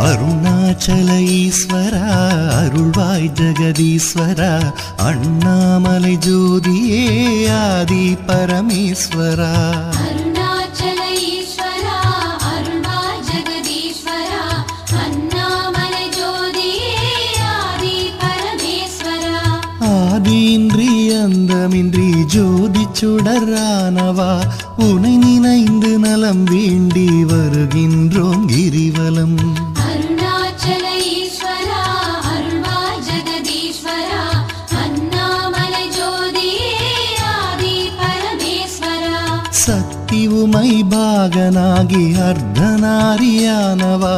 அருணாச்சல ஈஸ்வரா அருள்வாய் ஜெகதீஸ்வரா அண்ணாமலை ஜோதியே ஆதி பரமேஸ்வரா அருணாச்சல ஈஸ்வரா அருள்வாய் ஜெகதீஸ்வரா அண்ணாமலை ஜோதியே ஆதி பரமேஸ்வரா ஆதியின்றி அந்தமின்றி ஜோதி சுடரானவா உனை நினைந்து நலம் வேண்டி வருகின்றோம் கிரிவலம் அருணாச்சல ஈஸ்வரா அருள்வாய் ஜெகதீஸ்வரா அண்ணாமலை ஜோதியே ஆதி பரமேஸ்வரா சக்தி உமை பாகனாகி அர்த்தநாரியானவா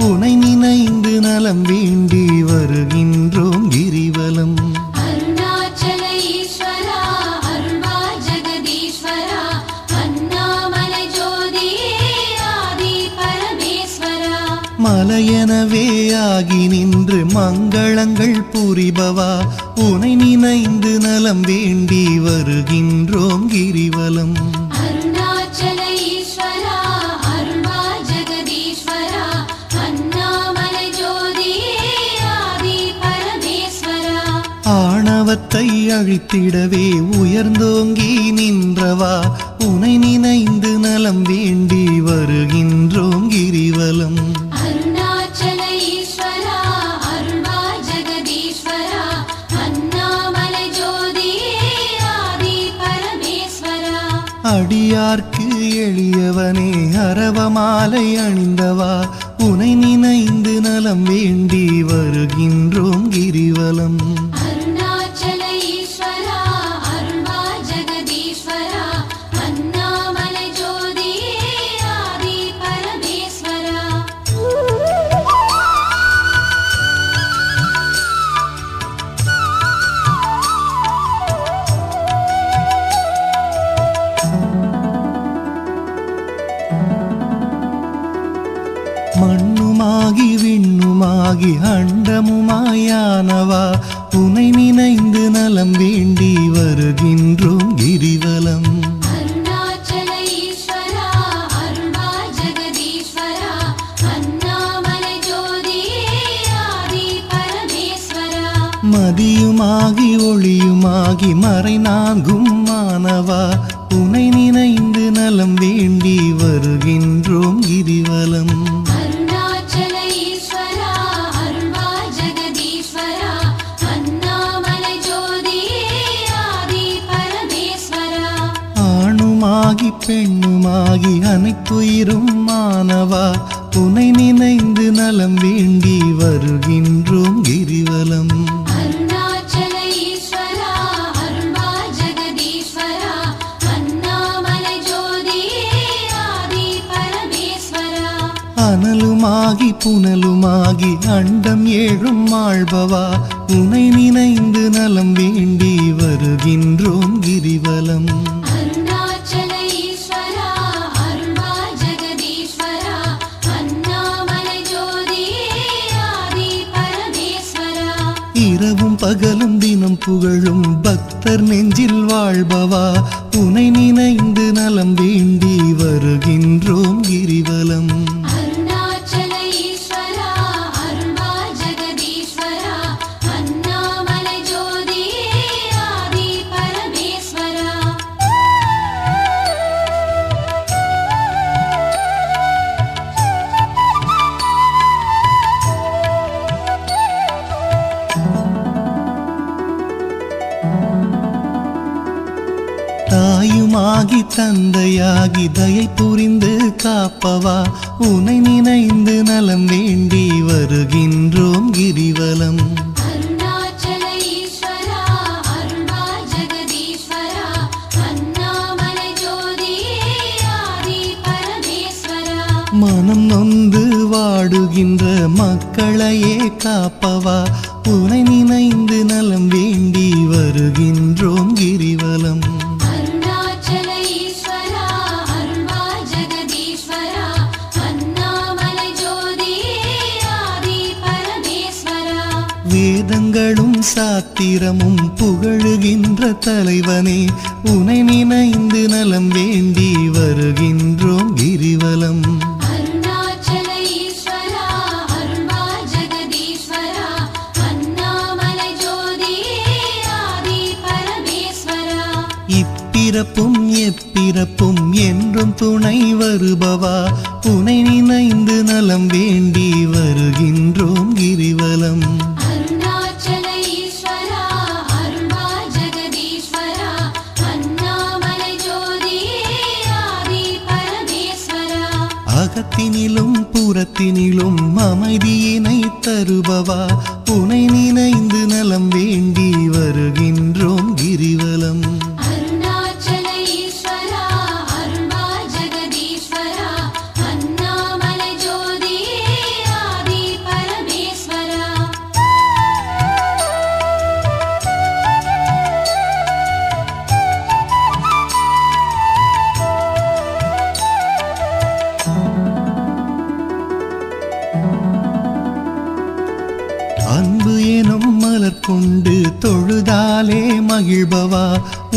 உனை நினைந்து நலம் வேண்டி வருகின்றோம் கிரிவலம் அருணாச்சல ஈஸ்வரா அருள்வாய் ஜெகதீஸ்வரா அண்ணாமலை ஜோதியே ஆதி பரமேஸ்வரா மலையெனவே ஆகி நின்று மங்களங்கள் புரிபவா உனை நினைந்து நலம் வேண்டி வருகின்றோம் கிரிவலம் அருணாச்சல ஈஸ்வரா அருள்வாய் ஜெகதீஸ்வரா அண்ணாமலை ஜோதியே ஆதி பரமேஸ்வரா ஆணவத்தை அழித்திடவே உயர்ந்தோங்கி நின்றவா உனை நினைந்து நலம் வேண்டி வருகின்றோம் கிரிவலம் அருணாச்சல ஈஸ்வரா அருள்வாய் ஜெகதீஸ்வரா அண்ணாமலை ஜோதியே ஆதி பரமேஸ்வரா அடியார்க்கு எளியவனே அரவமாலை அணிந்தவா உனை நினைந்து நலம் வேண்டி வருகின்றோம் கிரிவலம் அருணாச்சல ஈஸ்வரா அருள்வாய் ஜெகதீஸ்வரா அண்ணாமலை ஜோதியே ஆதி பரமேஸ்வரா மண்ணுமாகி விண்ணுமாகி அண்டமுமாயானவா உனை நினைந்து நலம் வேண்டி வருகின்றோம் கிரிவலம் அருணாச்சல ஈஸ்வரா அருள்வாய் ஜெகதீஸ்வரா அண்ணாமலை ஜோதியே ஆதி பரமேஸ்வரா மதியுமாகி ஒளியுமாகி மறைநான்கும் மானவா உனை நினைந்து நலம் வேண்டி வருகின்றோம் கிரிவலம் அருணாச்சல ஈஸ்வரா அருள்வாய் ஜெகதீஸ்வரா அண்ணாமலை ஜோதியே ஆதி பரமேஸ்வரா ஆணுமாகி பெண்ணுமாகி அனைத்துயிரும் மானவா உனை நினைந்து நலம் வேண்டி வருகின்றோம் கிரிவலம் அருணாச்சல ஈஸ்வரா அருள்வாய் ஜெகதீஸ்வரா அண்ணாமலை ஜோதியே ஆதி பரமேஸ்வரா அனலுமாகி புனலுமாகி அண்டம் ஏழும் ஆள்பவா உனை நினைந்து நலம் வேண்டி வருகின்றோம் கிரிவலம் அருணாச்சல ஈஸ்வரா அருள்வாய் ஜெகதீஸ்வரா அண்ணாமலை ஜோதியே ஆதி பரமேஸ்வரா இரவும் பகலும் தினம் புகழும் பக்தர் நெஞ்சில் வாழ்பவா உனை நினைந்து நலம் வேண்டி வருகின்றோம் கிரிவலம் அருணாச்சல ஈஸ்வரா அருள்வாய் ஜெகதீஸ்வரா அண்ணாமலை ஜோதியே ஆதி பரமேஸ்வரா தாயுமாகி தந்தையாகி தயை புரிந்து காப்பவா உனை நினைந்து நலம் வேண்டி வருகின்றோம் கிரிவலம் அருணாச்சல ஈஸ்வரா அருள்வாய் ஜெகதீஸ்வரா அண்ணாமலை ஜோதியே ஆதி பரமேஸ்வரா மனம் நொந்து வாடுகின்ற மக்களையே காப்பவா உனை நினைந்து நலம் வேண்டி வருகின்றோம் கிரிவலம் அருணாச்சல ஈஸ்வரா அருள்வாய் ஜெகதீஸ்வரா அண்ணாமலை ஜோதியே ஆதி பரமேஸ்வரா வேதங்களும் சாத்திரமும் புகழுகின்ற தலைவனே உனை நினைந்து நலம் வேண்டி வருகின்றோம் கிரிவலம் அருணாச்சல ஈஸ்வரா அருள்வாய் இப்பிறப்பும் எப்பிறப்பும் என்றும் துணை வருபவா உனை நினைந்து நலம் வேண்டி வருகின்றோம் கிரிவலம். அருணாச்சல ஈஸ்வரா அருள்வா ஜெகதீஸ்வரா அண்ணாமலை ஜோதியே ஆதி பரமேஸ்வரா. அகத்தினிலும் புறத்தினிலும் அமைதியினை தருபவா உனை நினைந்து நலம் வேண்டி வருகின்றோம் கிரிவலம். அருணாச்சல ஈஸ்வரா அருள்வா ஜெகதீஸ்வரா அண்ணாமலை ஜோதியே ஆதி பரமேஸ்வரா. அன்பு எனும் மலர் கொண்டு தொழுதாலே மகிழ்பவா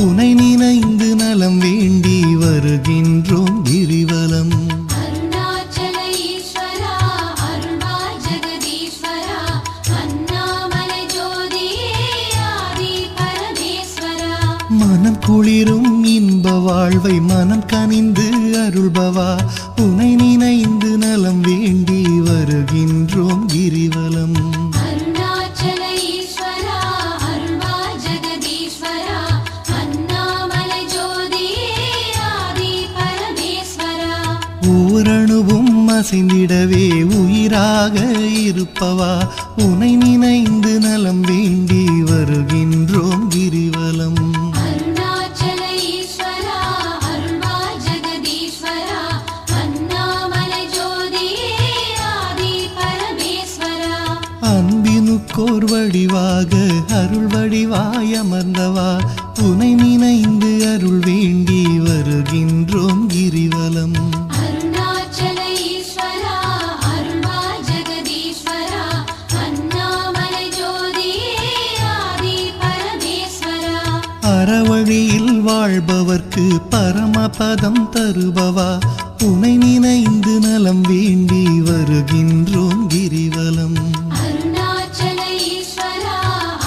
உனை நினைந்து நலம் வேண்டி வருகின்றோம் கிரிவலம். அருணாச்சல ஈஸ்வரா அருள்வா ஜெகதீஸ்வரா அண்ணாமலை ஜோதியே ஆதி பரமேஸ்வரா. மனம் குளிரும் இன்ப வாழ்வை மனம் கனிந்து அருள்பவா உனை நினைந்து நலம் வேண்டி வருகின்றோம் கிரிவலம். அருணாச்சல ஈஸ்வரா அருள்வா ஜெகதீஸ்வரா அண்ணாமலை ஜோதியே ஆதி பரமேஸ்வரா. ஓரணுவும் அசைந்திடவே உயிராக இருப்பவா உனை நினைந்து நலம் வேண்டி வருகின்றோம் கிரிவலம். அருணாச்சல ஈஸ்வரா அருள்வா ஜெகதீஸ்வரா அண்ணாமலை ஜோதியே ஆதி பரமேஸ்வரா. அன்பினுக்கோர் வடிவாக அருள் வடிவாய் அமர்ந்தவா உனை நினைந்து அருள் வேண்டி வருகின்றோம் கிரிவலம். அருணாச்சல ஈஸ்வரா அருள்வா ஜெகதீஸ்வரா அண்ணாமலை ஜோதியே ஆதி பரமேஸ்வரா. அறவழியில் வாழ்பவர்க்கு பரமபதம் தருபவா உனை நினைந்து நலம் வேண்டி வருகின்றோம் கிரிவலம். அருணாச்சல ஈஸ்வரா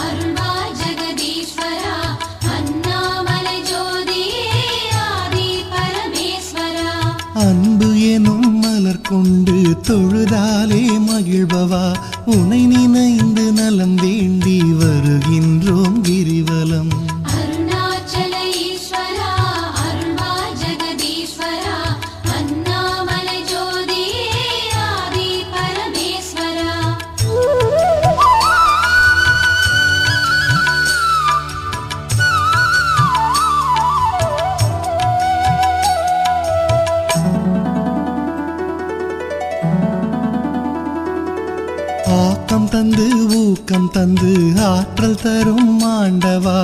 அருள்வா ஜெகதீஸ்வரா அண்ணாமலை ஜோதியே ஆதி பரமேஸ்வரா. அன்பு எனும் மலர் கொண்டு தொழுதாலே மகிழ்பவா உனை நினைந்து நலம் வேண்டி வருகின்றோம் கிரிவலம். அருணாச்சல ஈஸ்வரா அருள்வா ஜெகதீஸ்வரா அண்ணாமலை ஜோதியே ஆதி பரமேஸ்வரா. ஆக்கம் தந்து ஊக்கம் தந்து ஆற்றல் தரும் ஆண்டவா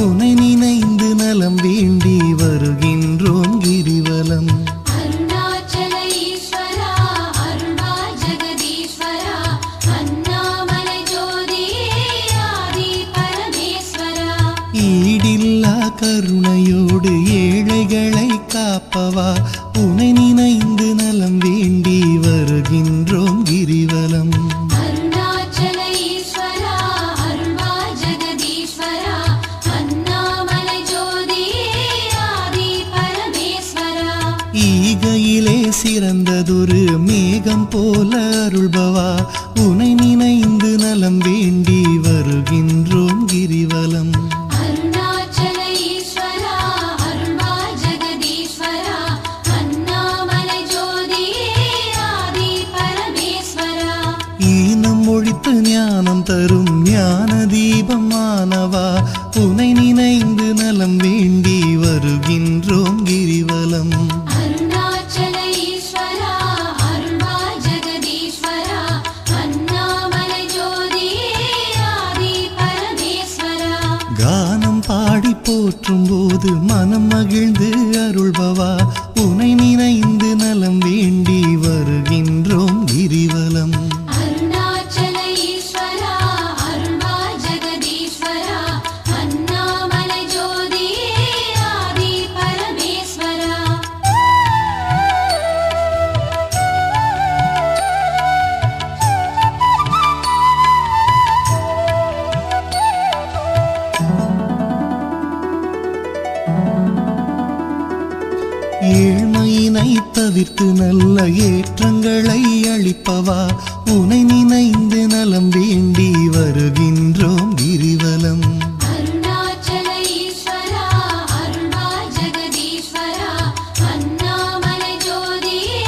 உனை நினைந்து நலம் வேண்டி வருகின்றோம் கிரிவலம். அருணாச்சல ஈஸ்வரா அருள்வா ஜெகதீஸ்வரா அண்ணாமலை ஜோதியே ஆதி பரமேஸ்வரா. ஈடில்லா கருணையோடு ஏழைகளை காப்பவா உனை நினைந்து நலம் வேண்டி வருகின்றோம் கிரிவலம். அருணாச்சல ஈஸ்வரா அருள்வா ஜெகதீஸ்வரா அண்ணாமலை ஜோதியே ஆதி பரமேஸ்வரா. ஈகையிலே சிறந்ததொரு மேகம் போல அருள்பவா உனை நினைந்து நலம் வேண்டி வருகின்றோம் கிரிவலம். அருணாச்சல ஈஸ்வரா அருள்வா ஜெகதீஸ்வரா அண்ணாமலை ஜோதியே ஆதி பரமேஸ்வரா. ஈனம் ஒழித்து ஞானம் தரும் ஞான தீபமானவா உனை நினைந்து நலம் வேண்டி வருகின்றோம் கிரிவலம். அருணாச்சல ஈஸ்வரா அருள்வா ஜெகதீஸ்வரா அண்ணாமலை ஜோதியே ஆதி பரமேஸ்வரா. கானம் பாடி போற்றும் போது மனம் மகிழ்ந்து அருள்பவா உனை நினைந்து நலம் வேண்டி வருகின்றோம் கிரிவலம். அருணாச்சல ஈஸ்வரா அருள்வா ஜெகதீஸ்வரா அண்ணாமலை ஜோதியே ஆதி பரமேஸ்வரா. தவிர்த்து நல்ல ஏற்றங்களை அளிப்பவா உனை நினைந்து நலம் வேண்டி வருகின்றோம் கிரிவலம். அருணாச்சல ஈஸ்வரா அருள்வாய் ஜெகதீஸ்வரா அண்ணாமலை ஜோதியே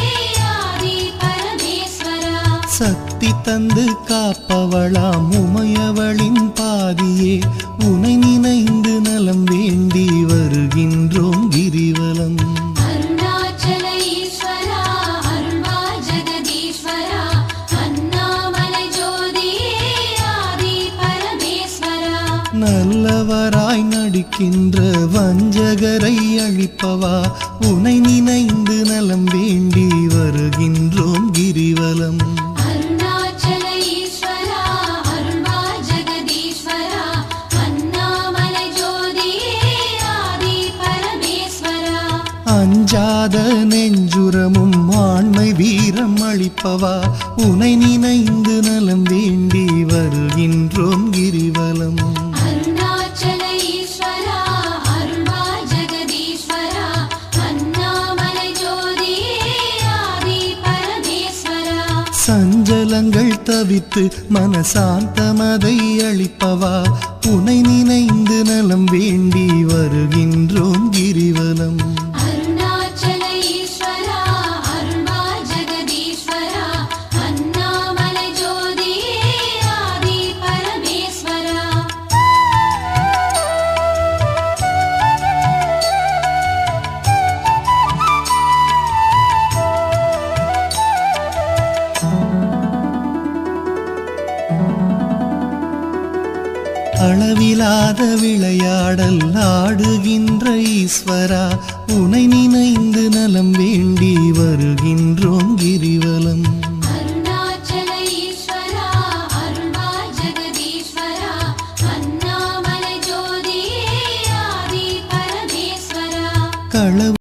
ஆதி பரமேஸ்வரா. சக்தி தந்து காப்பவளாம் உமையவளின் பாதியே உனை நினைந்து நலம் வேண்டி வருகின்றோம் கிரிவலம். அருணாச்சல ஈஸ்வரா அருள்வாய் ஜெகதீஸ்வரா அண்ணாமலை ஜோதியே ஆதி பரமேஸ்வரா. நல்லவராய் நடிக்கின்ற வஞ்சகரை அழிப்பவா உனை நினைந்து நலம் வேண்டி வருகின்றோம் கிரிவலம். அருணாச்சல ஈஸ்வரா அருள்வாய் ஜெகதீஸ்வரா அண்ணாமலை ஜோதியே ஆதி பரமேஸ்வரா. அஞ்சாத நெஞ்சுரமும் ஆண்மை வீரம் அளிப்பவா உனை நினைந்து நலம் வேண்டி வருகின்றோம் கிரிவலம். அருணாச்சல ஈஸ்வரா அருள்வாய் ஜெகதீஸ்வரா அண்ணாமலை ஜோதியே ஆதி பரமேஸ்வரா. சஞ்சலங்கள் தவித்து மனசாந்தமதை அளிப்பவா உனை நினைந்து நலம் வேண்டி வருகின்றோம் கிரிவலம். அருணாச்சல ஈஸ்வரா அருள்வாய் ஜெகதீஸ்வரா அண்ணாமலை ஜோதியே ஆதி பரமேஸ்வரா. அளவிலாத விளையாடல் ஆடுகின்ற ஈஸ்வரா உனை நினைந்து நலம் வேண்டி வருகின்றோம் கிரிவலம்.